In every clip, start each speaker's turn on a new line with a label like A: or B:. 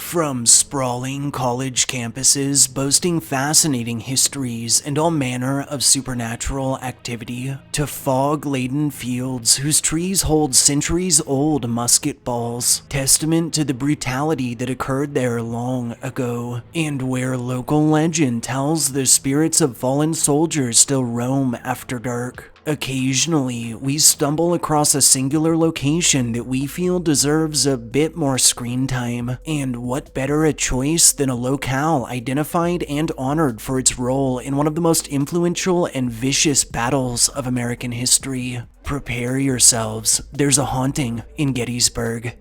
A: From sprawling college campuses boasting fascinating histories and all manner of supernatural activity, to fog-laden fields whose trees hold centuries-old musket balls, testament to the brutality that occurred there long ago, and where local legend tells the spirits of fallen soldiers still roam after dark. Occasionally, we stumble across a singular location that we feel deserves a bit more screen time, and what better a choice than a locale identified and honored for its role in one of the most influential and vicious battles of American history. Prepare yourselves, there's a haunting in Gettysburg.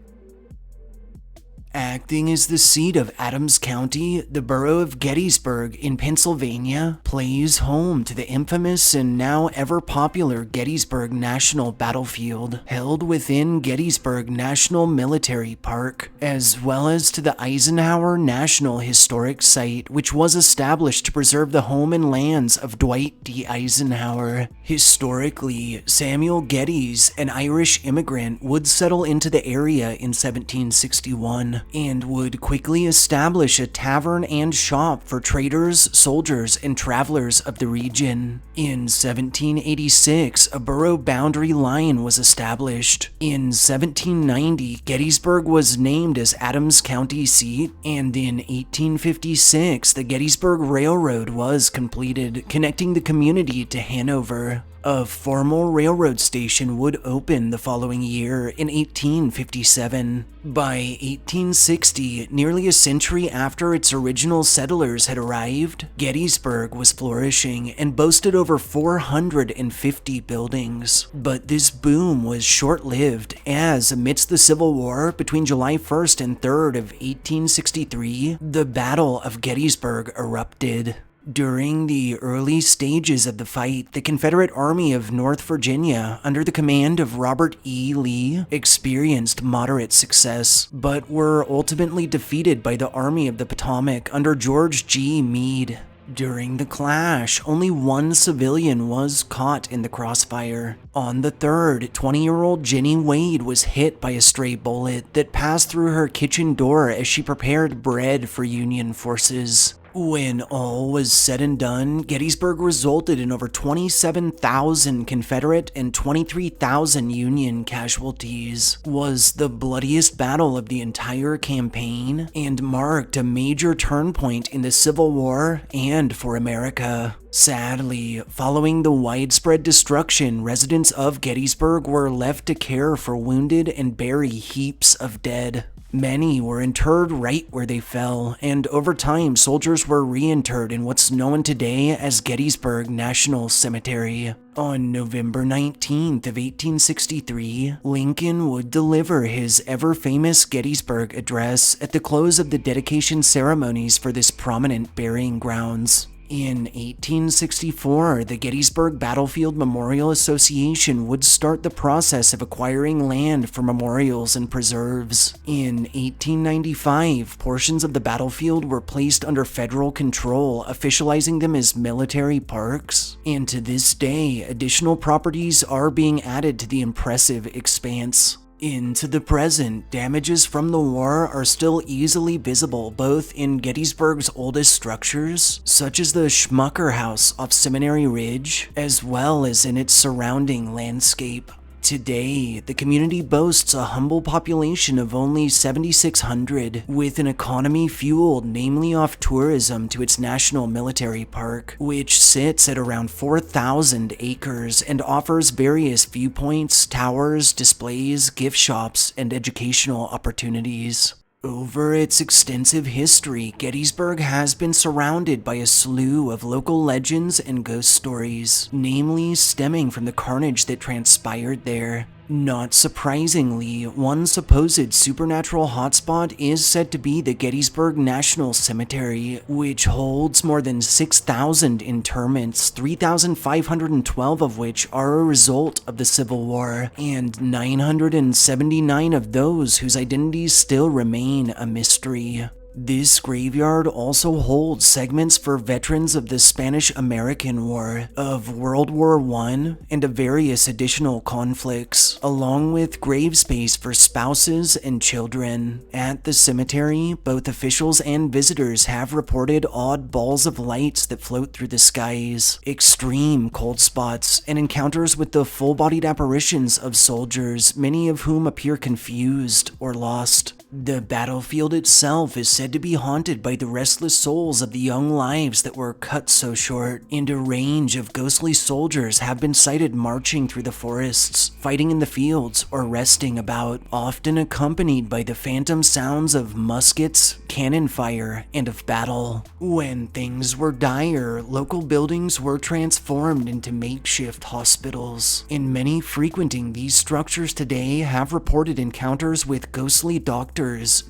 A: Acting as the seat of Adams County, the borough of Gettysburg in Pennsylvania plays home to the infamous and now ever-popular Gettysburg National Battlefield, held within Gettysburg National Military Park, as well as to the Eisenhower National Historic Site, which was established to preserve the home and lands of Dwight D. Eisenhower. Historically, Samuel Geddes, an Irish immigrant, would settle into the area in 1761. And would quickly establish a tavern and shop for traders, soldiers, and travelers of the region. In 1786, a borough boundary line was established. In 1790, Gettysburg was named as Adams County seat, and in 1856, the Gettysburg Railroad was completed, connecting the community to Hanover. A formal railroad station would open the following year in 1857. By 1860, nearly a century after its original settlers had arrived, Gettysburg was flourishing and boasted over 450 buildings. But this boom was short-lived as, amidst the Civil War between July 1st and 3rd of 1863, the Battle of Gettysburg erupted. During the early stages of the fight, the Confederate Army of North Virginia, under the command of Robert E. Lee, experienced moderate success, but were ultimately defeated by the Army of the Potomac under George G. Meade. During the clash, only one civilian was caught in the crossfire. On the 3rd, 20-year-old Jenny Wade was hit by a stray bullet that passed through her kitchen door as she prepared bread for Union forces. When all was said and done, Gettysburg resulted in over 27,000 Confederate and 23,000 Union casualties, was the bloodiest battle of the entire campaign, and marked a major turn point in the Civil War and for America. Sadly, following the widespread destruction, residents of Gettysburg were left to care for wounded and bury heaps of dead. Many were interred right where they fell, and over time soldiers were reinterred in what's known today as Gettysburg National Cemetery. On November 19th of 1863, Lincoln would deliver his ever-famous Gettysburg Address at the close of the dedication ceremonies for this prominent burying grounds. In 1864, the Gettysburg Battlefield Memorial Association would start the process of acquiring land for memorials and preserves. In 1895, portions of the battlefield were placed under federal control, officializing them as military parks. And to this day, additional properties are being added to the impressive expanse. Into the present, damages from the war are still easily visible both in Gettysburg's oldest structures, such as the Schmucker House off Seminary Ridge, as well as in its surrounding landscape. Today, the community boasts a humble population of only 7,600, with an economy fueled namely off tourism to its national military park, which sits at around 4,000 acres and offers various viewpoints, towers, displays, gift shops, and educational opportunities. Over its extensive history, Gettysburg has been surrounded by a slew of local legends and ghost stories, namely stemming from the carnage that transpired there. Not surprisingly, one supposed supernatural hotspot is said to be the Gettysburg National Cemetery, which holds more than 6,000 interments, 3,512 of which are a result of the Civil War, and 979 of those whose identities still remain a mystery. This graveyard also holds segments for veterans of the Spanish-American War, of World War I, and of various additional conflicts, along with grave space for spouses and children. At the cemetery, both officials and visitors have reported odd balls of lights that float through the skies, extreme cold spots, and encounters with the full-bodied apparitions of soldiers, many of whom appear confused or lost. The battlefield itself is said to be haunted by the restless souls of the young lives that were cut so short, and a range of ghostly soldiers have been sighted marching through the forests, fighting in the fields, or resting about, often accompanied by the phantom sounds of muskets, cannon fire, and of battle. When things were dire, local buildings were transformed into makeshift hospitals, and many frequenting these structures today have reported encounters with ghostly doctors,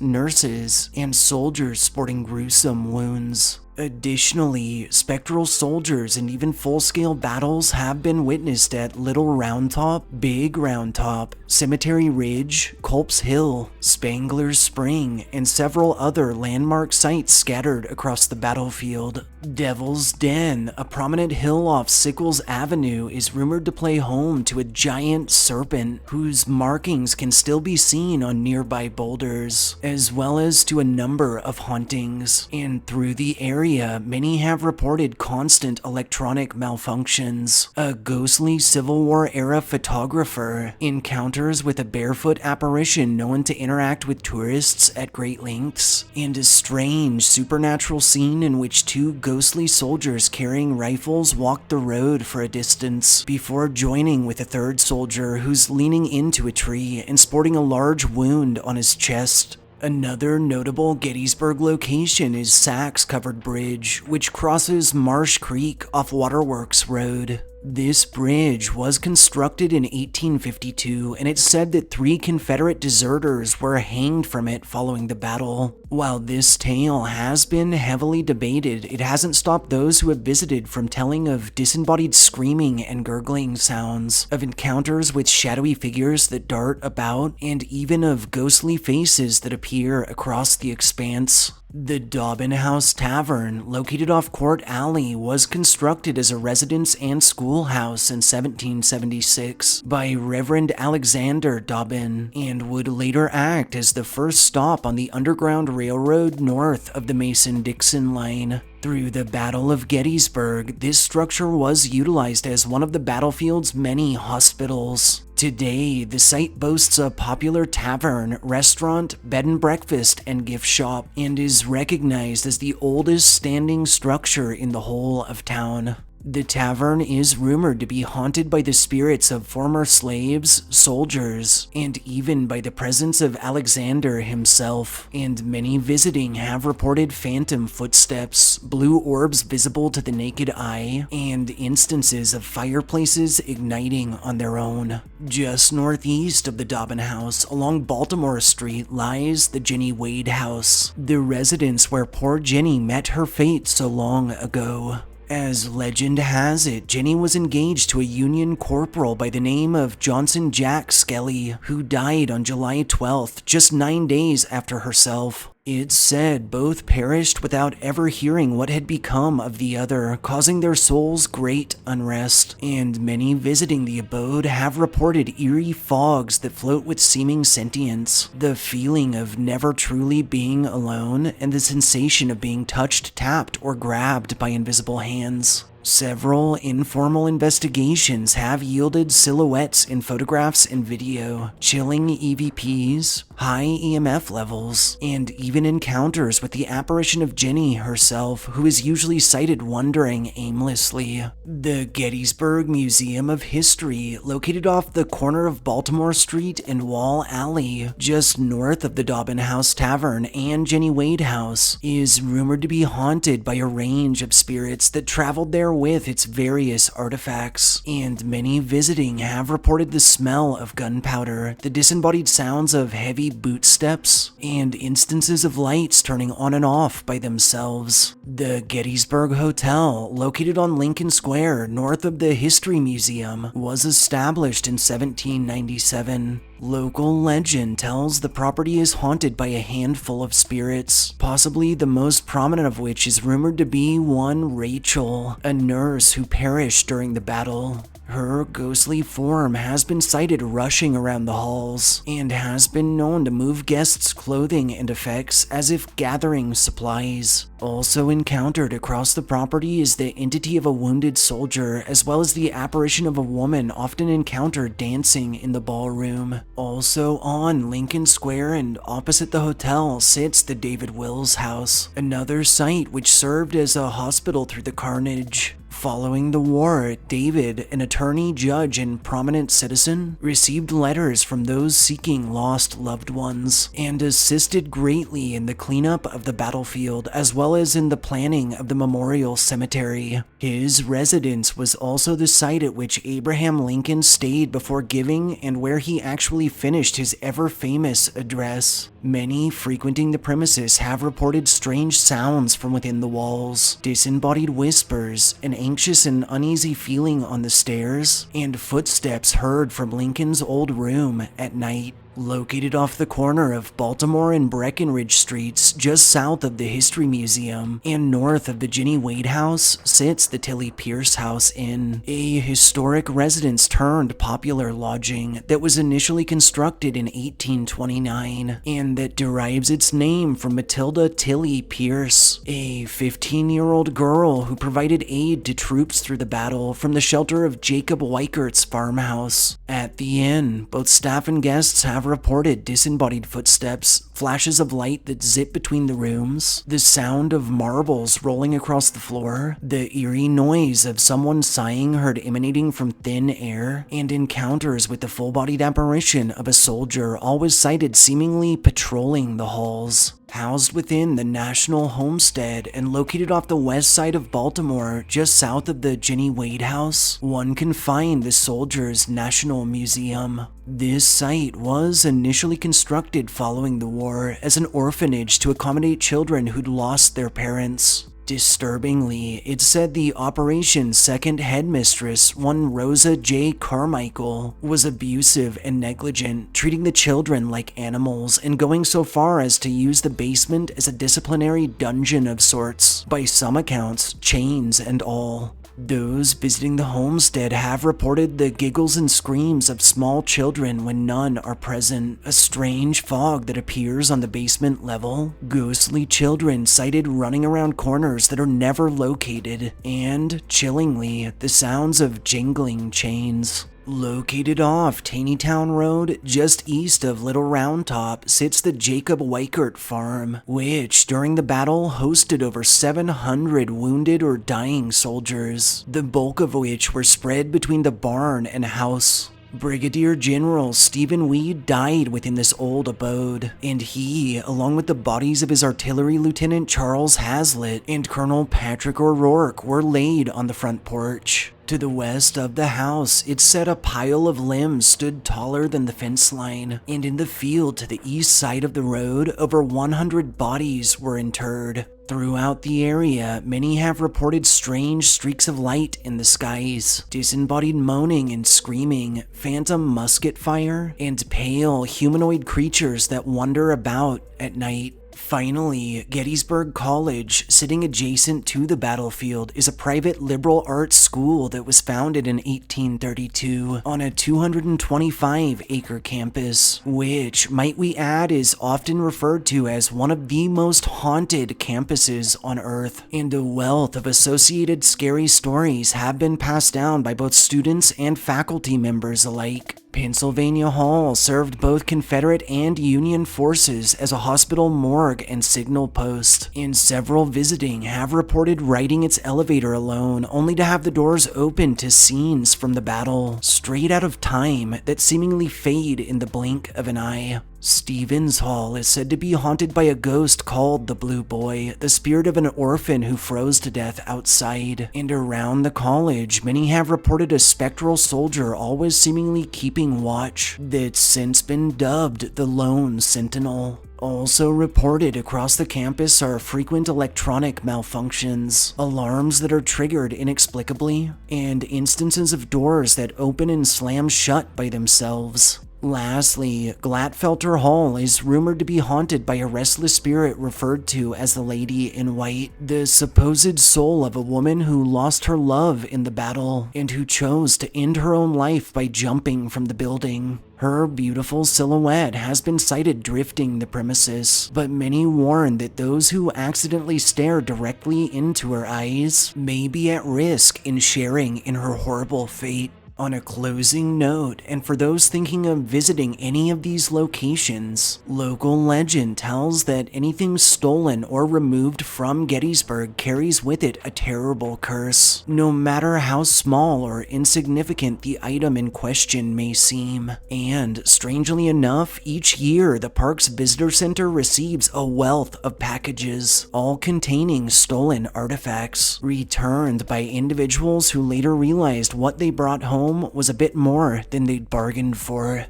A: nurses, and soldiers sporting gruesome wounds. Additionally, spectral soldiers and even full-scale battles have been witnessed at Little Round Top, Big Round Top, Cemetery Ridge, Culp's Hill, Spangler's Spring, and several other landmark sites scattered across the battlefield. Devil's Den, a prominent hill off Sickles Avenue, is rumored to play home to a giant serpent whose markings can still be seen on nearby boulders, as well as to a number of hauntings. And through the area, many have reported constant electronic malfunctions. A ghostly Civil War era photographer encounters with a barefoot apparition known to interact with tourists at great lengths, and a strange supernatural scene in which two ghostly soldiers carrying rifles walk the road for a distance before joining with a third soldier who's leaning into a tree and sporting a large wound on his chest. Another notable Gettysburg location is Sachs Covered Bridge, which crosses Marsh Creek off Waterworks Road. This bridge was constructed in 1852, and it's said that 3 Confederate deserters were hanged from it following the battle. While this tale has been heavily debated, it hasn't stopped those who have visited from telling of disembodied screaming and gurgling sounds, of encounters with shadowy figures that dart about, and even of ghostly faces that appear across the expanse. The Dobbin House Tavern, located off Court Alley, was constructed as a residence and schoolhouse in 1776 by Reverend Alexander Dobbin, and would later act as the first stop on the Underground Railroad north of the Mason-Dixon line. Through the Battle of Gettysburg, this structure was utilized as one of the battlefield's many hospitals. Today, the site boasts a popular tavern, restaurant, bed and breakfast, and gift shop, and is recognized as the oldest standing structure in the whole of town. The tavern is rumored to be haunted by the spirits of former slaves, soldiers, and even by the presence of Alexander himself, and many visiting have reported phantom footsteps, blue orbs visible to the naked eye, and instances of fireplaces igniting on their own. Just northeast of the Dobbin House, along Baltimore Street, lies the Jenny Wade House, the residence where poor Jenny met her fate so long ago. As legend has it, Jenny was engaged to a Union corporal by the name of Johnson Jack Skelly, who died on July 12th, just 9 days after herself. It's said both perished without ever hearing what had become of the other, causing their souls great unrest, and many visiting the abode have reported eerie fogs that float with seeming sentience, the feeling of never truly being alone, and the sensation of being touched, tapped, or grabbed by invisible hands. Several informal investigations have yielded silhouettes in photographs and video, chilling EVPs, high EMF levels, and even encounters with the apparition of Jenny herself, who is usually sighted wandering aimlessly. The Gettysburg Museum of History, located off the corner of Baltimore Street and Wall Alley, just north of the Dobbin House Tavern and Jenny Wade House, is rumored to be haunted by a range of spirits that traveled there with its various artifacts, and many visiting have reported the smell of gunpowder, the disembodied sounds of heavy boot steps, and instances of lights turning on and off by themselves. The Gettysburg Hotel, located on Lincoln Square north of the History Museum, was established in 1797. Local legend tells the property is haunted by a handful of spirits, possibly the most prominent of which is rumored to be one Rachel, a nurse who perished during the battle. Her ghostly form has been sighted rushing around the halls, and has been known to move guests' clothing and effects as if gathering supplies. Also encountered across the property is the entity of a wounded soldier, as well as the apparition of a woman often encountered dancing in the ballroom. Also on Lincoln Square and opposite the hotel sits the David Wills House, another site which served as a hospital through the carnage. Following the war, David, an attorney, judge, and prominent citizen, received letters from those seeking lost loved ones, and assisted greatly in the cleanup of the battlefield as well as in the planning of the memorial cemetery. His residence was also the site at which Abraham Lincoln stayed before giving and where he actually finished his ever-famous address. Many frequenting the premises have reported strange sounds from within the walls, disembodied whispers, an anxious and uneasy feeling on the stairs, and footsteps heard from Lincoln's old room at night. Located off the corner of Baltimore and Breckenridge Streets, just south of the History Museum and north of the Jenny Wade House, sits the Tilly Pierce House Inn, a historic residence turned popular lodging that was initially constructed in 1829 and that derives its name from Matilda Tilly Pierce, a 15-year-old girl who provided aid to troops through the battle from the shelter of Jacob Weikert's farmhouse. At the inn, both staff and guests have reported disembodied footsteps, flashes of light that zip between the rooms, the sound of marbles rolling across the floor, the eerie noise of someone sighing heard emanating from thin air, and encounters with the full-bodied apparition of a soldier always sighted seemingly patrolling the halls. Housed within the National Homestead and located off the west side of Baltimore, just south of the Jenny Wade House, one can find the Soldiers' National Museum. This site was initially constructed following the war as an orphanage to accommodate children who'd lost their parents. Disturbingly, it said the operation's second headmistress, one Rosa J. Carmichael, was abusive and negligent, treating the children like animals and going so far as to use the basement as a disciplinary dungeon of sorts, by some accounts, chains and all. Those visiting the homestead have reported the giggles and screams of small children when none are present, a strange fog that appears on the basement level, ghostly children sighted running around corners that are never located, and, chillingly, the sounds of jingling chains. Located off Taneytown Road, just east of Little Round Top, sits the Jacob Weichert Farm, which, during the battle, hosted over 700 wounded or dying soldiers, the bulk of which were spread between the barn and house. Brigadier General Stephen Weed died within this old abode, and he, along with the bodies of his artillery lieutenant Charles Hazlitt and Colonel Patrick O'Rourke, were laid on the front porch. To the west of the house, it said a pile of limbs stood taller than the fence line, and in the field to the east side of the road, over 100 bodies were interred. Throughout the area, many have reported strange streaks of light in the skies, disembodied moaning and screaming, phantom musket fire, and pale humanoid creatures that wander about at night. Finally, Gettysburg College, sitting adjacent to the battlefield, is a private liberal arts school that was founded in 1832 on a 225-acre campus, which, might we add, is often referred to as one of the most haunted campuses on Earth, and a wealth of associated scary stories have been passed down by both students and faculty members alike. Pennsylvania Hall served both Confederate and Union forces as a hospital morgue and signal post, and several visiting have reported riding its elevator alone only to have the doors open to scenes from the battle, straight out of time, that seemingly fade in the blink of an eye. Stevens Hall is said to be haunted by a ghost called the Blue Boy, the spirit of an orphan who froze to death outside. And around the college, many have reported a spectral soldier always seemingly keeping watch, that's since been dubbed the Lone Sentinel. Also reported across the campus are frequent electronic malfunctions, alarms that are triggered inexplicably, and instances of doors that open and slam shut by themselves. Lastly, Glatfelter Hall is rumored to be haunted by a restless spirit referred to as the Lady in White, the supposed soul of a woman who lost her love in the battle and who chose to end her own life by jumping from the building. Her beautiful silhouette has been sighted drifting the premises, but many warn that those who accidentally stare directly into her eyes may be at risk in sharing in her horrible fate. On a closing note, and for those thinking of visiting any of these locations, local legend tells that anything stolen or removed from Gettysburg carries with it a terrible curse, no matter how small or insignificant the item in question may seem. And, strangely enough, each year the park's visitor center receives a wealth of packages, all containing stolen artifacts, returned by individuals who later realized what they brought home was a bit more than they'd bargained for.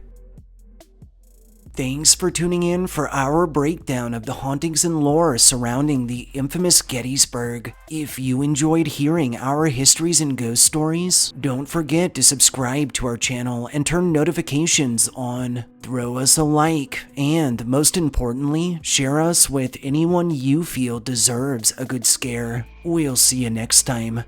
A: Thanks for tuning in for our breakdown of the hauntings and lore surrounding the infamous Gettysburg. If you enjoyed hearing our histories and ghost stories, don't forget to subscribe to our channel and turn notifications on. Throw us a like, and most importantly, share us with anyone you feel deserves a good scare. We'll see you next time.